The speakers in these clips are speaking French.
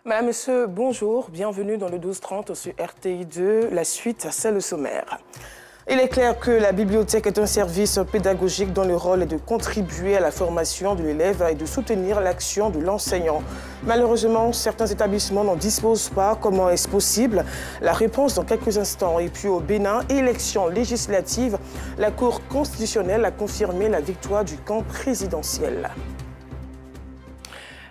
Madame, Monsieur, bonjour. Bienvenue dans le 12-30 sur RTI 2. La suite, c'est le sommaire. Il est clair que la bibliothèque est un service pédagogique dont le rôle est de contribuer à la formation de l'élève et de soutenir l'action de l'enseignant. Malheureusement, certains établissements n'en disposent pas. Comment est-ce possible? La réponse dans quelques instants. Et puis au Bénin, élection législative, la Cour constitutionnelle a confirmé la victoire du camp présidentiel.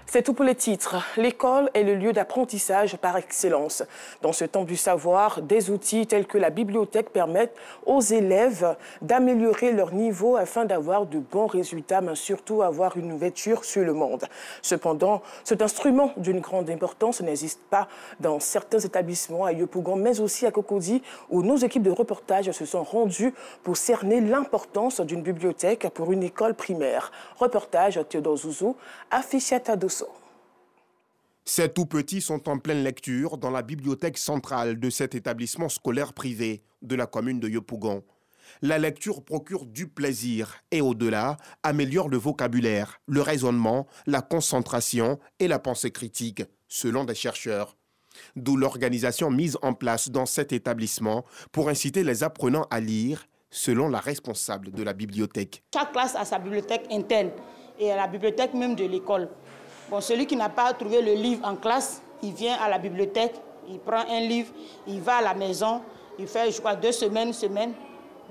C'est tout pour les titres. L'école est le lieu d'apprentissage par excellence. Dans ce temps du savoir, des outils tels que la bibliothèque permettent aux élèves d'améliorer leur niveau afin d'avoir de bons résultats, mais surtout avoir une ouverture sur le monde. Cependant, cet instrument d'une grande importance n'existe pas dans certains établissements à Yopougon, mais aussi à Cocody, où nos équipes de reportage se sont rendues pour cerner l'importance d'une bibliothèque pour une école primaire. Reportage Théodore Zouzou, Affichata Dosso. Ces tout-petits sont en pleine lecture dans la bibliothèque centrale de cet établissement scolaire privé de la commune de Yopougon. La lecture procure du plaisir et au-delà, améliore le vocabulaire, le raisonnement, la concentration et la pensée critique, selon des chercheurs. D'où l'organisation mise en place dans cet établissement pour inciter les apprenants à lire, selon la responsable de la bibliothèque. Chaque classe a sa bibliothèque interne et à la bibliothèque même de l'école. Bon, celui qui n'a pas trouvé le livre en classe, il vient à la bibliothèque, il prend un livre, il va à la maison, il fait, je crois, 2 semaines,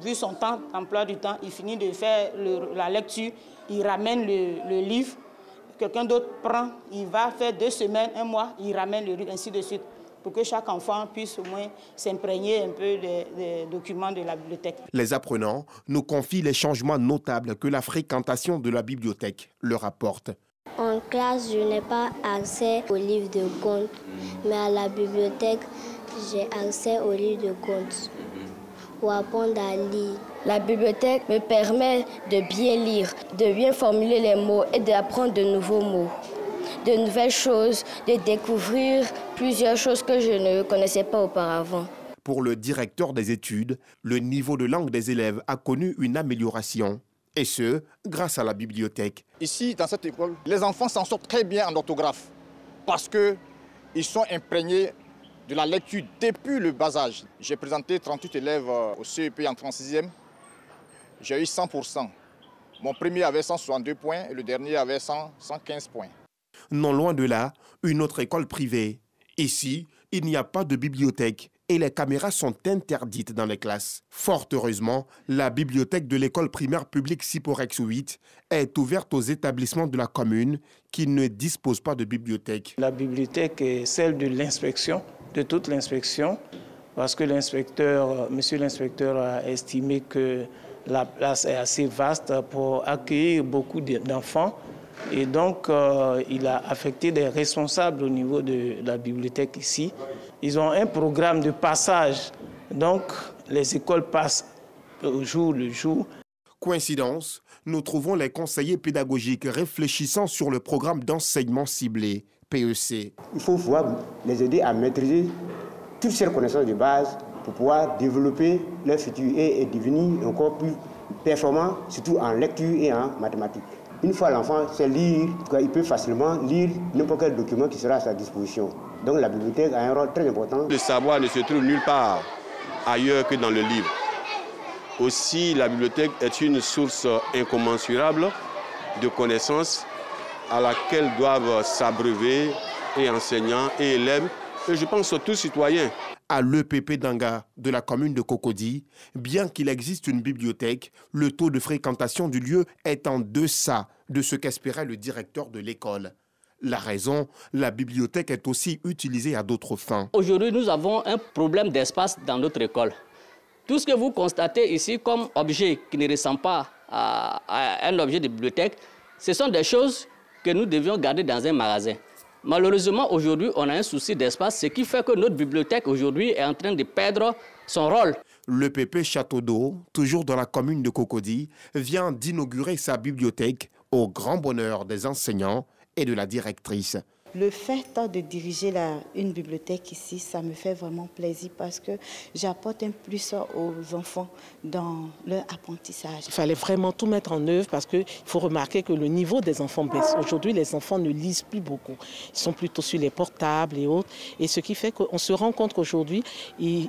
vu son temps, emploi du temps, il finit de faire la lecture, il ramène le livre, quelqu'un d'autre prend, il va faire 2 semaines, 1 mois, il ramène le livre, ainsi de suite, pour que chaque enfant puisse au moins s'imprégner un peu des documents de la bibliothèque. Les apprenants nous confient les changements notables que la fréquentation de la bibliothèque leur apporte. En classe, je n'ai pas accès aux livres de contes, mais à la bibliothèque, j'ai accès aux livres de contes pour apprendre à lire. La bibliothèque me permet de bien lire, de bien formuler les mots et d'apprendre de nouveaux mots, de nouvelles choses, de découvrir plusieurs choses que je ne connaissais pas auparavant. Pour le directeur des études, le niveau de langue des élèves a connu une amélioration. Et ce, grâce à la bibliothèque. Ici, dans cette école, les enfants s'en sortent très bien en orthographe parce qu'ils sont imprégnés de la lecture depuis le bas âge. J'ai présenté 38 élèves au CEP en 36e. J'ai eu 100%. Mon premier avait 162 points et le dernier avait 115 points. Non loin de là, une autre école privée. Ici, il n'y a pas de bibliothèque et les caméras sont interdites dans les classes. Fort heureusement, la bibliothèque de l'école primaire publique Siporex 8 est ouverte aux établissements de la commune qui ne disposent pas de bibliothèque. La bibliothèque est celle de l'inspection, de toute l'inspection, parce que monsieur l'inspecteur a estimé que la place est assez vaste pour accueillir beaucoup d'enfants. Et donc, il a affecté des responsables au niveau de la bibliothèque ici. Ils ont un programme de passage. Donc, les écoles passent au jour le jour. Coïncidence, nous trouvons les conseillers pédagogiques réfléchissant sur le programme d'enseignement ciblé, PEC. Il faut pouvoir les aider à maîtriser toutes ces connaissances de base pour pouvoir développer leur futur et devenir encore plus performant, surtout en lecture et en mathématiques. Une fois l'enfant sait lire, il peut facilement lire n'importe quel document qui sera à sa disposition. Donc la bibliothèque a un rôle très important. Le savoir ne se trouve nulle part ailleurs que dans le livre. Aussi, la bibliothèque est une source incommensurable de connaissances à laquelle doivent s'abreuver et enseignants et élèves, et je pense tous citoyens. À l'EPP d'Anga de la commune de Cocody, bien qu'il existe une bibliothèque, le taux de fréquentation du lieu est en deçà de ce qu'espérait le directeur de l'école. La raison, la bibliothèque est aussi utilisée à d'autres fins. Aujourd'hui, nous avons un problème d'espace dans notre école. Tout ce que vous constatez ici comme objet qui ne ressemble pas à un objet de bibliothèque, ce sont des choses que nous devions garder dans un magasin. Malheureusement, aujourd'hui, on a un souci d'espace, ce qui fait que notre bibliothèque aujourd'hui est en train de perdre son rôle. Le PP Château d'Eau, toujours dans la commune de Cocody, vient d'inaugurer sa bibliothèque au grand bonheur des enseignants et de la directrice. Le fait de diriger une bibliothèque ici, ça me fait vraiment plaisir parce que j'apporte un plus aux enfants dans leur apprentissage. Il fallait vraiment tout mettre en œuvre parce qu'il faut remarquer que le niveau des enfants baisse. Aujourd'hui, les enfants ne lisent plus beaucoup. Ils sont plutôt sur les portables et autres. Et ce qui fait qu'on se rend compte qu'aujourd'hui, ils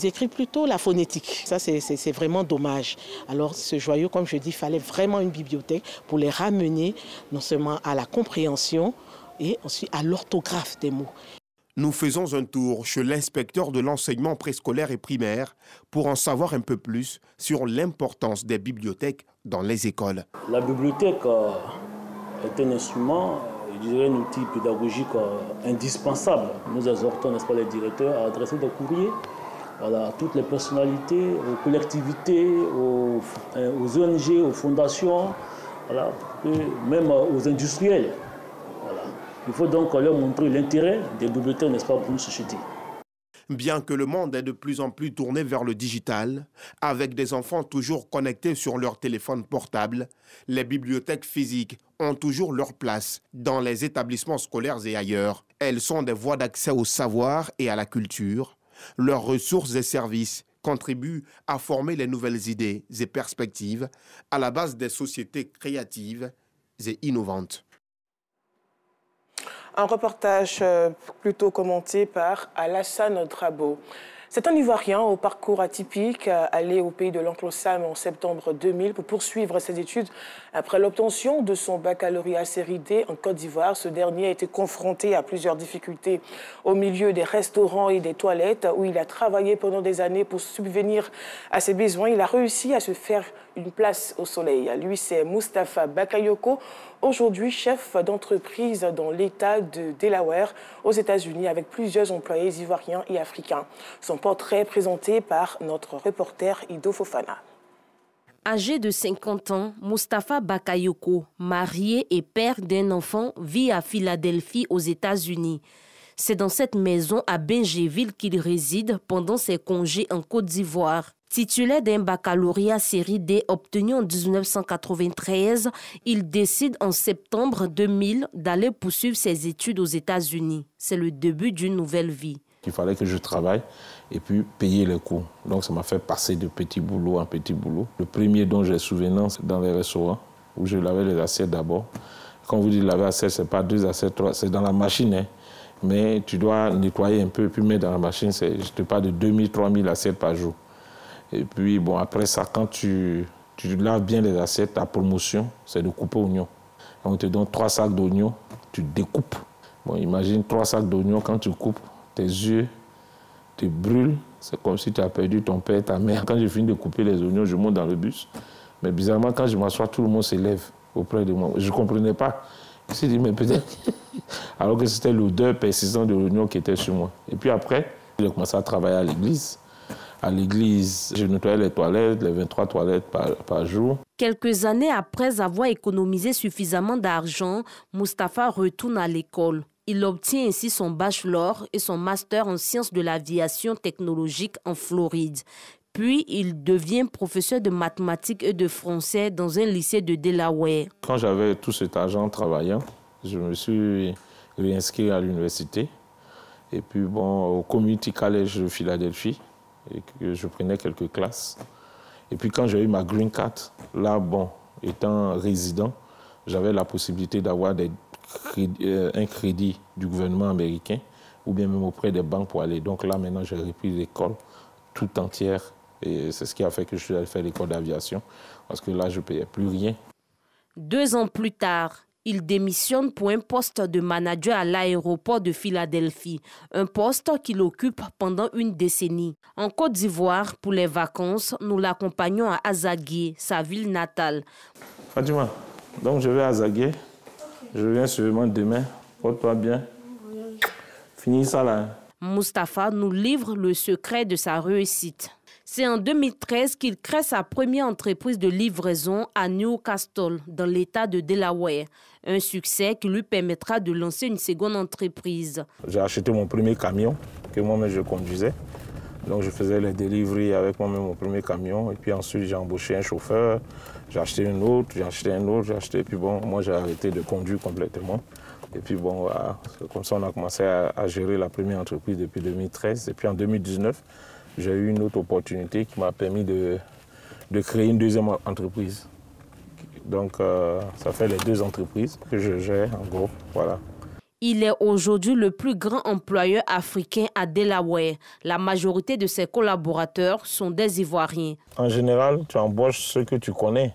écrivent plutôt la phonétique. Ça, c'est vraiment dommage. Alors, ce joyau, comme je dis, il fallait vraiment une bibliothèque pour les ramener non seulement à la compréhension et ensuite à l'orthographe des mots. Nous faisons un tour chez l'inspecteur de l'enseignement préscolaire et primaire pour en savoir un peu plus sur l'importance des bibliothèques dans les écoles. La bibliothèque est un instrument, je dirais un outil pédagogique indispensable. Nous exhortons, n'est-ce pas, les directeurs à adresser des courriers à toutes les personnalités, aux collectivités, aux ONG, aux fondations, même aux industriels. Il faut donc leur montrer l'intérêt des bibliothèques, n'est-ce pas, pour une société. Bien que le monde est de plus en plus tourné vers le digital, avec des enfants toujours connectés sur leur téléphone portable, les bibliothèques physiques ont toujours leur place dans les établissements scolaires et ailleurs. Elles sont des voies d'accès au savoir et à la culture. Leurs ressources et services contribuent à former les nouvelles idées et perspectives à la base des sociétés créatives et innovantes. Un reportage plutôt commenté par Alassane Drabo. C'est un Ivoirien au parcours atypique, allé au pays de l'oncle Sam en septembre 2000 pour poursuivre ses études. Après l'obtention de son baccalauréat série D en Côte d'Ivoire, ce dernier a été confronté à plusieurs difficultés au milieu des restaurants et des toilettes où il a travaillé pendant des années pour subvenir à ses besoins. Il a réussi à se faire une place au soleil. Lui, c'est Moustapha Bakayoko, aujourd'hui chef d'entreprise dans l'État de Delaware aux États-Unis avec plusieurs employés ivoiriens et africains. Son portrait présenté par notre reporter Ido Fofana. Âgé de 50 ans, Moustapha Bakayoko, marié et père d'un enfant, vit à Philadelphie aux États-Unis. C'est dans cette maison à Bingéville qu'il réside pendant ses congés en Côte d'Ivoire. Titulaire d'un baccalauréat série D obtenu en 1993, il décide en septembre 2000 d'aller poursuivre ses études aux États-Unis. C'est le début d'une nouvelle vie. Il fallait que je travaille et puis payer les cours. Donc ça m'a fait passer de petit boulot en petit boulot. Le premier dont j'ai souvenance, c'est dans les restaurants où je lavais les assiettes d'abord. Quand vous dites laver assiettes, ce n'est pas 2 assiettes, 3, c'est dans la machine. Hein. Mais tu dois nettoyer un peu et puis mettre dans la machine. Je te parle de 2000, 3000 assiettes par jour. Et puis, bon, après ça, quand tu laves bien les assiettes, ta promotion, c'est de couper oignons. On te donne 3 sacs d'oignons, tu découpes. Bon, imagine 3 sacs d'oignons, quand tu coupes, tes yeux te brûlent. C'est comme si tu as perdu ton père, ta mère. Quand j'ai fini de couper les oignons, je monte dans le bus. Mais bizarrement, quand je m'assois, tout le monde se lève auprès de moi. Je ne comprenais pas. Je me suis dit, mais peut-être... Alors que c'était l'odeur persistante de l'oignon qui était sur moi. Et puis après, j'ai commencé à travailler à l'église. À l'église, je nettoyais les toilettes, les 23 toilettes par jour. Quelques années après avoir économisé suffisamment d'argent, Moustapha retourne à l'école. Il obtient ainsi son bachelor et son master en sciences de l'aviation technologique en Floride. Puis, il devient professeur de mathématiques et de français dans un lycée de Delaware. Quand j'avais tout cet argent en travaillant, je me suis réinscrit à l'université. Et puis, bon, au Community College de Philadelphie, et que je prenais quelques classes. Et puis quand j'ai eu ma green card, là, bon, étant résident, j'avais la possibilité d'avoir un crédit du gouvernement américain ou bien même auprès des banques pour aller. Donc là, maintenant, j'ai repris l'école tout entière. Et c'est ce qui a fait que je suis allé faire l'école d'aviation, parce que là, je ne payais plus rien. 2 ans plus tard, il démissionne pour un poste de manager à l'aéroport de Philadelphie, un poste qu'il occupe pendant une décennie. En Côte d'Ivoire, pour les vacances, nous l'accompagnons à Azagué, sa ville natale. Fatima, donc je vais à Azagué. Je viens sûrement demain. Porte-toi bien. Finis ça là. Moustapha nous livre le secret de sa réussite. C'est en 2013 qu'il crée sa première entreprise de livraison à Newcastle, dans l'État de Delaware. Un succès qui lui permettra de lancer une seconde entreprise. J'ai acheté mon premier camion que moi-même je conduisais. Donc je faisais les deliveries avec moi-même mon premier camion. Et puis ensuite j'ai embauché un chauffeur. J'ai acheté un autre, j'ai acheté un autre, j'ai acheté. Puis bon, moi j'ai arrêté de conduire complètement. Et puis bon, voilà, comme ça on a commencé à gérer la première entreprise depuis 2013. Et puis en 2019, j'ai eu une autre opportunité qui m'a permis de créer une deuxième entreprise. Donc ça fait les 2 entreprises que je gère en gros, voilà. Il est aujourd'hui le plus grand employeur africain à Delaware. La majorité de ses collaborateurs sont des Ivoiriens. En général, tu embauches ceux que tu connais.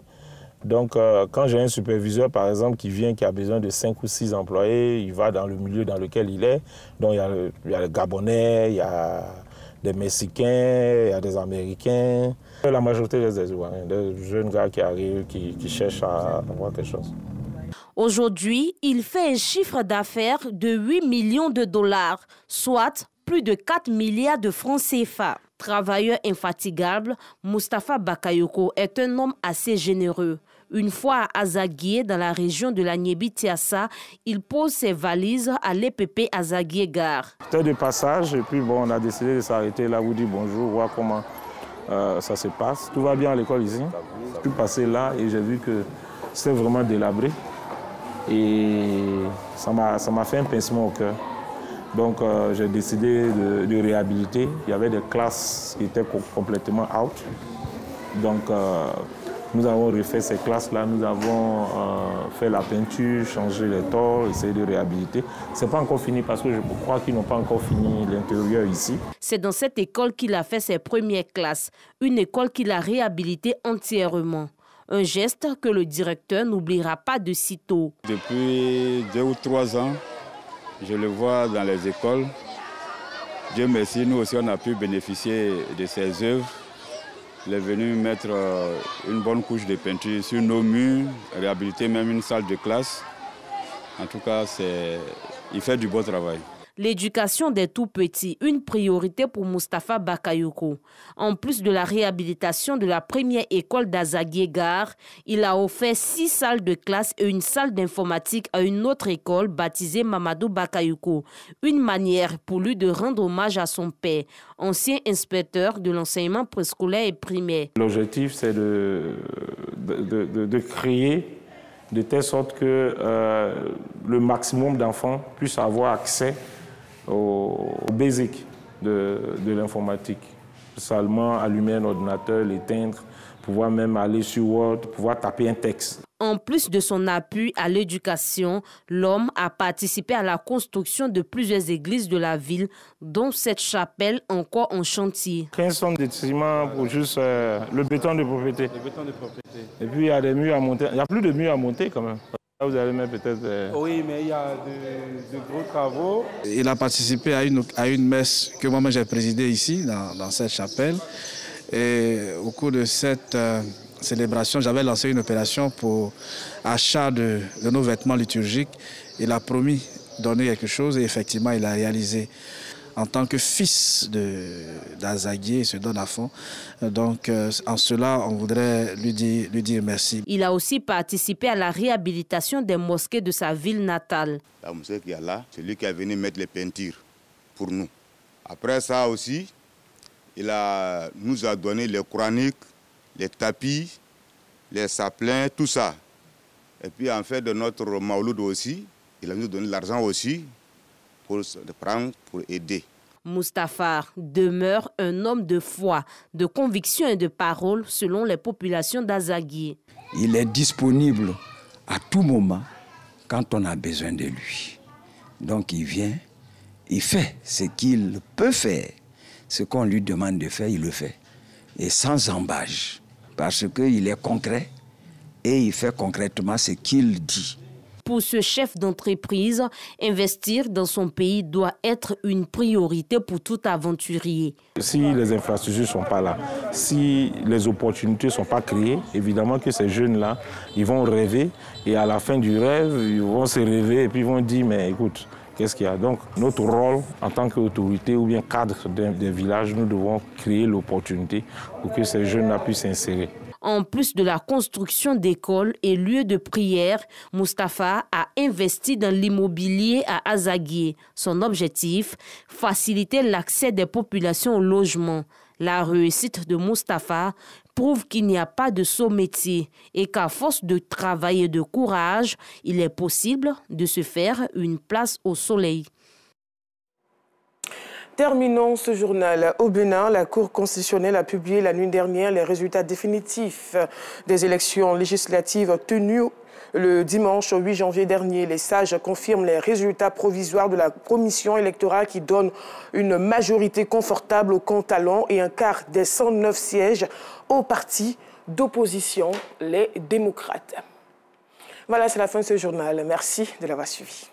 Donc, quand j'ai un superviseur, par exemple, qui vient, qui a besoin de 5 ou 6 employés, il va dans le milieu dans lequel il est. Donc, il y a les Gabonais, il y a des Mexicains, il y a des Américains. La majorité des Ivoiriens, des jeunes gars qui arrivent, qui cherchent à avoir quelque chose. Aujourd'hui, il fait un chiffre d'affaires de 8 millions de dollars, soit plus de 4 milliards de francs CFA. Travailleur infatigable, Mustapha Bakayoko est un homme assez généreux. Une fois à Azaguié, dans la région de la Niébi-Tiassa, il pose ses valises à l'EPP Azaguié Gare. C'était de passage et puis bon, on a décidé de s'arrêter là, vous dire bonjour, voir comment ça se passe. Tout va bien à l'école ici. Je suis passé là et j'ai vu que c'était vraiment délabré. Et ça m'a fait un pincement au cœur. Donc j'ai décidé de réhabiliter. Il y avait des classes qui étaient complètement out. Donc nous avons refait ces classes-là, nous avons fait la peinture, changé les tôles, essayé de réhabiliter. Ce n'est pas encore fini parce que je crois qu'ils n'ont pas encore fini l'intérieur ici. C'est dans cette école qu'il a fait ses premières classes, une école qu'il a réhabilitée entièrement. Un geste que le directeur n'oubliera pas de sitôt. Depuis 2 ou 3 ans, je le vois dans les écoles. Dieu merci, nous aussi on a pu bénéficier de ses œuvres. Il est venu mettre une bonne couche de peinture sur nos murs, réhabiliter même une salle de classe. En tout cas, il fait du beau travail. L'éducation des tout-petits, une priorité pour Mustapha Bakayoko. En plus de la réhabilitation de la première école d'Azaguié Gare, il a offert 6 salles de classe et une salle d'informatique à une autre école baptisée Mamadou Bakayoko. Une manière pour lui de rendre hommage à son père, ancien inspecteur de l'enseignement préscolaire et primaire. L'objectif, c'est de créer de telle sorte que le maximum d'enfants puissent avoir accès au basic de l'informatique. Seulement allumer un ordinateur, l'éteindre, pouvoir même aller sur Word, pouvoir taper un texte. En plus de son appui à l'éducation, l'homme a participé à la construction de plusieurs églises de la ville, dont cette chapelle encore en chantier. 15 tonnes de ciment pour juste le béton de propriété. Et puis il y a des murs à monter. Il n'y a plus de murs à monter quand même. Là, vous allez mettre peut-être... Oui, mais il y a de gros travaux. Il a participé à une messe que moi j'ai présidée ici, dans cette chapelle. Et au cours de cette célébration, j'avais lancé une opération pour achat de nos vêtements liturgiques. Il a promis de donner quelque chose et effectivement, il a réalisé. En tant que fils d'Azaguié, il se donne à fond. Donc, en cela, on voudrait lui dire merci. Il a aussi participé à la réhabilitation des mosquées de sa ville natale. La mosquée qui est là, c'est lui qui est venu mettre les peintures pour nous. Après ça aussi, il nous a donné les coraniques, les tapis, les saplins, tout ça. Et puis, en fait, de notre Mauloud aussi, il a nous donné l'argent aussi pour prendre, pour aider. Mustapha demeure un homme de foi, de conviction et de parole selon les populations d'Azaguié. Il est disponible à tout moment quand on a besoin de lui. Donc il vient, il fait ce qu'il peut faire. Ce qu'on lui demande de faire, il le fait. Et sans embâche, parce qu'il est concret et il fait concrètement ce qu'il dit. Pour ce chef d'entreprise, investir dans son pays doit être une priorité pour tout aventurier. Si les infrastructures ne sont pas là, si les opportunités ne sont pas créées, évidemment que ces jeunes-là, ils vont rêver et à la fin du rêve, ils vont se rêver et puis ils vont dire, mais écoute, qu'est-ce qu'il y a? Donc, notre rôle en tant qu'autorité ou bien cadre des villages, nous devons créer l'opportunité pour que ces jeunes-là puissent s'insérer. En plus de la construction d'écoles et lieux de prière, Mustapha a investi dans l'immobilier à Azaguié. Son objectif, faciliter l'accès des populations au logement. La réussite de Mustapha prouve qu'il n'y a pas de saut métier et qu'à force de travail et de courage, il est possible de se faire une place au soleil. Terminons ce journal. Au Bénin, la Cour constitutionnelle a publié la nuit dernière les résultats définitifs des élections législatives tenues le dimanche 8 janvier dernier. Les sages confirment les résultats provisoires de la commission électorale qui donne une majorité confortable au compte talon et un quart des 109 sièges au parti d'opposition, les démocrates. Voilà, c'est la fin de ce journal. Merci de l'avoir suivi.